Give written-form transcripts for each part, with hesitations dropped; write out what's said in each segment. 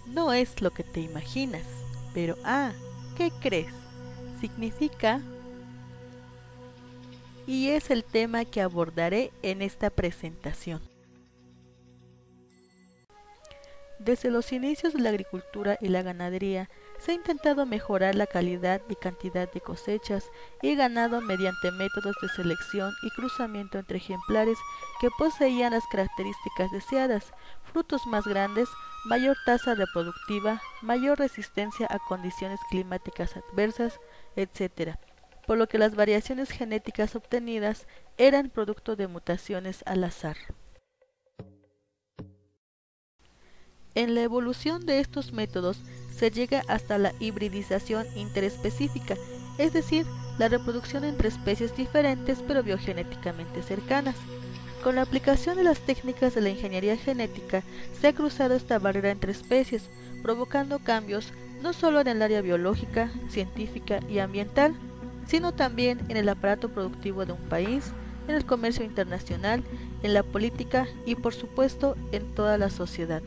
no es lo que te imaginas, pero ¿qué crees? Significa, y es el tema que abordaré en esta presentación. Desde los inicios de la agricultura y la ganadería, se ha intentado mejorar la calidad y cantidad de cosechas y ganado mediante métodos de selección y cruzamiento entre ejemplares que poseían las características deseadas, frutos más grandes, mayor tasa reproductiva, mayor resistencia a condiciones climáticas adversas, etc., por lo que las variaciones genéticas obtenidas eran producto de mutaciones al azar. En la evolución de estos métodos se llega hasta la hibridización interespecífica, es decir, la reproducción entre especies diferentes pero biogenéticamente cercanas. Con la aplicación de las técnicas de la ingeniería genética se ha cruzado esta barrera entre especies, provocando cambios no solo en el área biológica, científica y ambiental, sino también en el aparato productivo de un país, en el comercio internacional, en la política y por supuesto en toda la sociedad.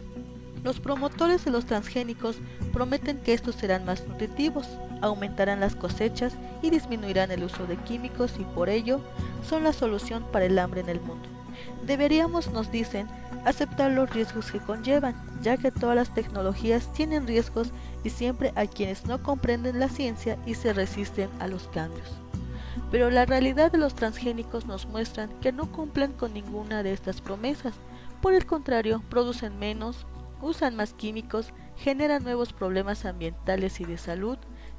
Los promotores de los transgénicos prometen que estos serán más nutritivos, aumentarán las cosechas y disminuirán el uso de químicos y por ello son la solución para el hambre en el mundo. Deberíamos, nos dicen, aceptar los riesgos que conllevan, ya que todas las tecnologías tienen riesgos y siempre hay quienes no comprenden la ciencia y se resisten a los cambios. Pero la realidad de los transgénicos nos muestran que no cumplen con ninguna de estas promesas, por el contrario, producen menos, usan más químicos, generan nuevos problemas ambientales y de salud,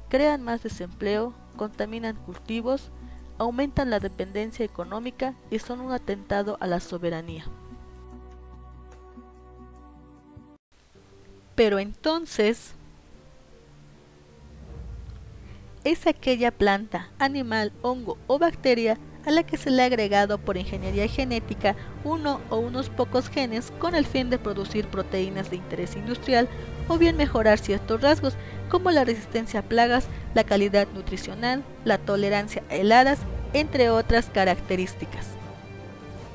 crean más desempleo, contaminan cultivos, aumentan la dependencia económica y son un atentado a la soberanía. Pero entonces, es aquella planta, animal, hongo o bacteria a la que se le ha agregado por ingeniería genética uno o unos pocos genes con el fin de producir proteínas de interés industrial o bien mejorar ciertos rasgos como la resistencia a plagas, la calidad nutricional, la tolerancia a heladas, entre otras características.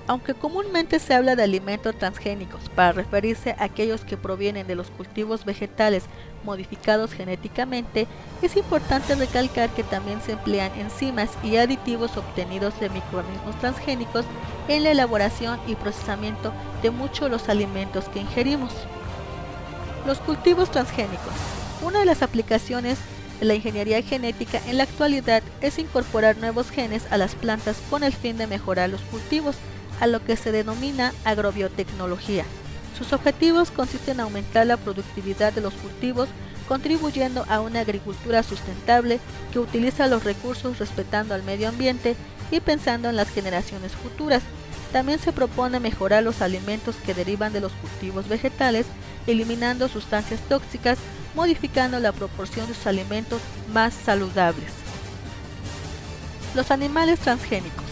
Aunque comúnmente se habla de alimentos transgénicos para referirse a aquellos que provienen de los cultivos vegetales modificados genéticamente, es importante recalcar que también se emplean enzimas y aditivos obtenidos de microorganismos transgénicos en la elaboración y procesamiento de muchos de los alimentos que ingerimos. Los cultivos transgénicos. Una de las aplicaciones de la ingeniería genética en la actualidad es incorporar nuevos genes a las plantas con el fin de mejorar los cultivos, a lo que se denomina agrobiotecnología. Sus objetivos consisten en aumentar la productividad de los cultivos, contribuyendo a una agricultura sustentable que utiliza los recursos respetando al medio ambiente y pensando en las generaciones futuras. También se propone mejorar los alimentos que derivan de los cultivos vegetales, eliminando sustancias tóxicas, modificando la proporción de sus alimentos más saludables. Los animales transgénicos.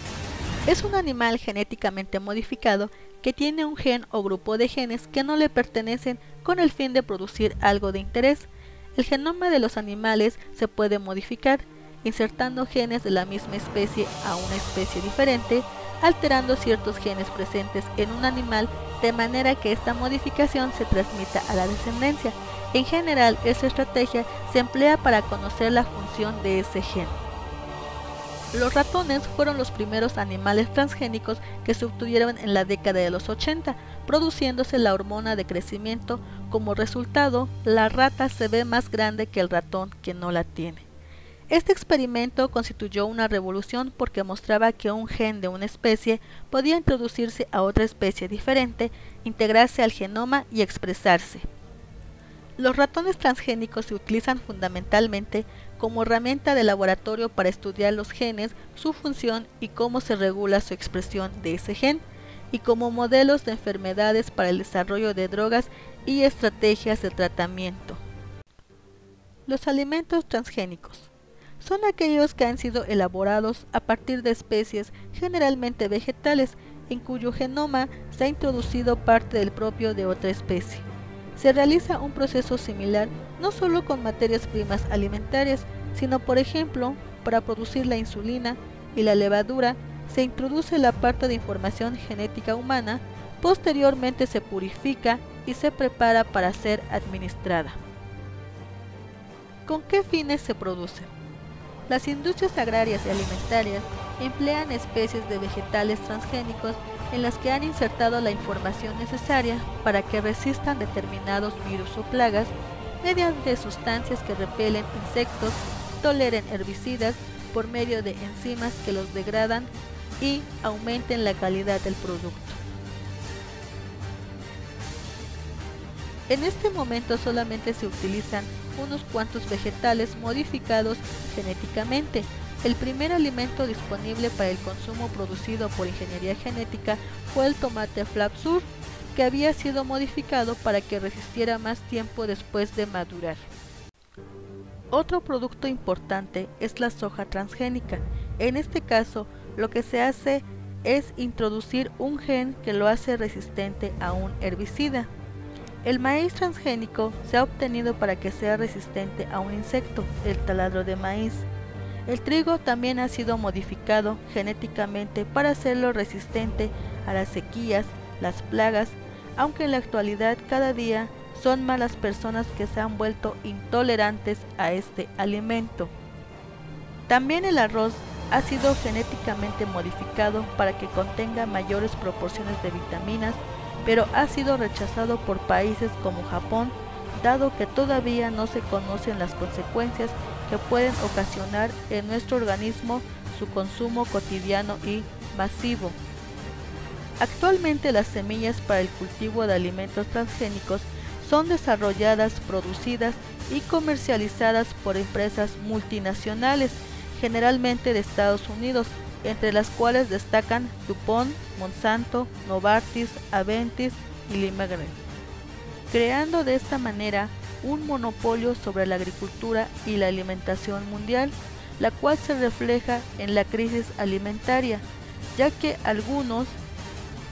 Es un animal genéticamente modificado que tiene un gen o grupo de genes que no le pertenecen con el fin de producir algo de interés. El genoma de los animales se puede modificar, insertando genes de la misma especie a una especie diferente, alterando ciertos genes presentes en un animal de manera que esta modificación se transmita a la descendencia. En general, esta estrategia se emplea para conocer la función de ese gen. Los ratones fueron los primeros animales transgénicos que se obtuvieron en la década de los 80, produciéndose la hormona de crecimiento. Como resultado, la rata se ve más grande que el ratón que no la tiene. Este experimento constituyó una revolución porque mostraba que un gen de una especie podía introducirse a otra especie diferente, integrarse al genoma y expresarse. Los ratones transgénicos se utilizan fundamentalmente como herramienta de laboratorio para estudiar los genes, su función y cómo se regula su expresión de ese gen, y como modelos de enfermedades para el desarrollo de drogas y estrategias de tratamiento. Los alimentos transgénicos son aquellos que han sido elaborados a partir de especies generalmente vegetales, en cuyo genoma se ha introducido parte del propio de otra especie. Se realiza un proceso similar no solo con materias primas alimentarias, sino por ejemplo, para producir la insulina y la levadura, se introduce la parte de información genética humana, Posteriormente se purifica y se prepara para ser administrada. ¿Con qué fines se producen? Las industrias agrarias y alimentarias emplean especies de vegetales transgénicos en las que han insertado la información necesaria para que resistan determinados virus o plagas mediante sustancias que repelen insectos, toleren herbicidas por medio de enzimas que los degradan y aumenten la calidad del producto. En este momento solamente se utilizan unos cuantos vegetales modificados genéticamente. El primer alimento disponible para el consumo producido por ingeniería genética fue el tomate Flapsur, que había sido modificado para que resistiera más tiempo después de madurar. Otro producto importante es la soja transgénica. En este caso, lo que se hace es introducir un gen que lo hace resistente a un herbicida. El maíz transgénico se ha obtenido para que sea resistente a un insecto, el taladro de maíz. El trigo también ha sido modificado genéticamente para hacerlo resistente a las sequías, las plagas, aunque en la actualidad cada día son más las personas que se han vuelto intolerantes a este alimento. También el arroz ha sido genéticamente modificado para que contenga mayores proporciones de vitaminas, pero ha sido rechazado por países como Japón, dado que todavía no se conocen las consecuencias que pueden ocasionar en nuestro organismo su consumo cotidiano y masivo. Actualmente las semillas para el cultivo de alimentos transgénicos son desarrolladas, producidas y comercializadas por empresas multinacionales, generalmente de Estados Unidos, entre las cuales destacan DuPont, Monsanto, Novartis, Aventis y Limagrain, creando de esta manera un monopolio sobre la agricultura y la alimentación mundial, la cual se refleja en la crisis alimentaria, ya que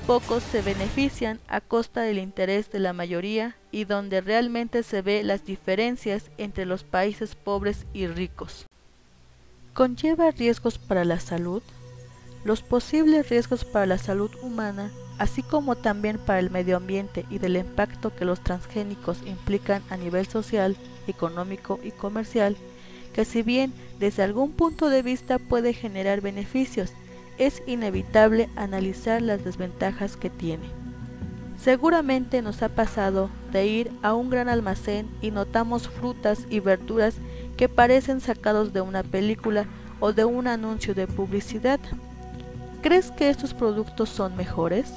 pocos se benefician a costa del interés de la mayoría y donde realmente se ve las diferencias entre los países pobres y ricos. ¿Conlleva riesgos para la salud? Los posibles riesgos para la salud humana, así como también para el medio ambiente y del impacto que los transgénicos implican a nivel social, económico y comercial, que si bien desde algún punto de vista puede generar beneficios, es inevitable analizar las desventajas que tiene. Seguramente nos ha pasado de ir a un gran almacén y notamos frutas y verduras que parecen sacados de una película o de un anuncio de publicidad. ¿Crees que estos productos son mejores?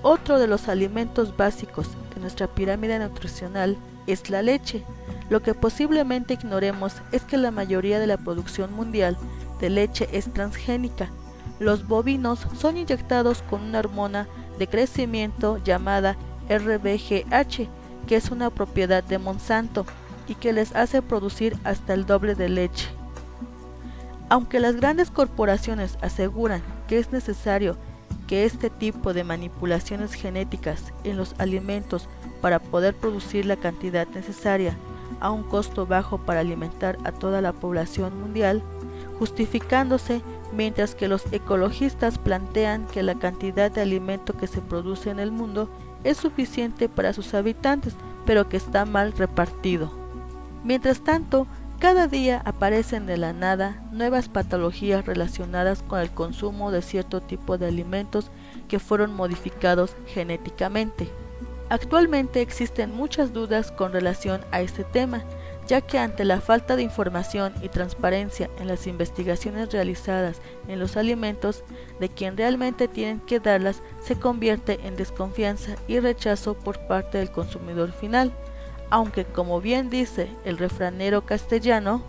Otro de los alimentos básicos de nuestra pirámide nutricional es la leche. Lo que posiblemente ignoremos es que la mayoría de la producción mundial de leche es transgénica. Los bovinos son inyectados con una hormona de crecimiento llamada RBGH, que es una propiedad de Monsanto y que les hace producir hasta el doble de leche. Aunque las grandes corporaciones aseguran que es necesario que este tipo de manipulaciones genéticas en los alimentos para poder producir la cantidad necesaria a un costo bajo para alimentar a toda la población mundial, justificándose, mientras que los ecologistas plantean que la cantidad de alimento que se produce en el mundo es suficiente para sus habitantes, pero que está mal repartido. Mientras tanto, cada día aparecen de la nada nuevas patologías relacionadas con el consumo de cierto tipo de alimentos que fueron modificados genéticamente. Actualmente existen muchas dudas con relación a este tema, ya que ante la falta de información y transparencia en las investigaciones realizadas en los alimentos, de quien realmente tienen que darlas se convierte en desconfianza y rechazo por parte del consumidor final, aunque como bien dice el refranero castellano,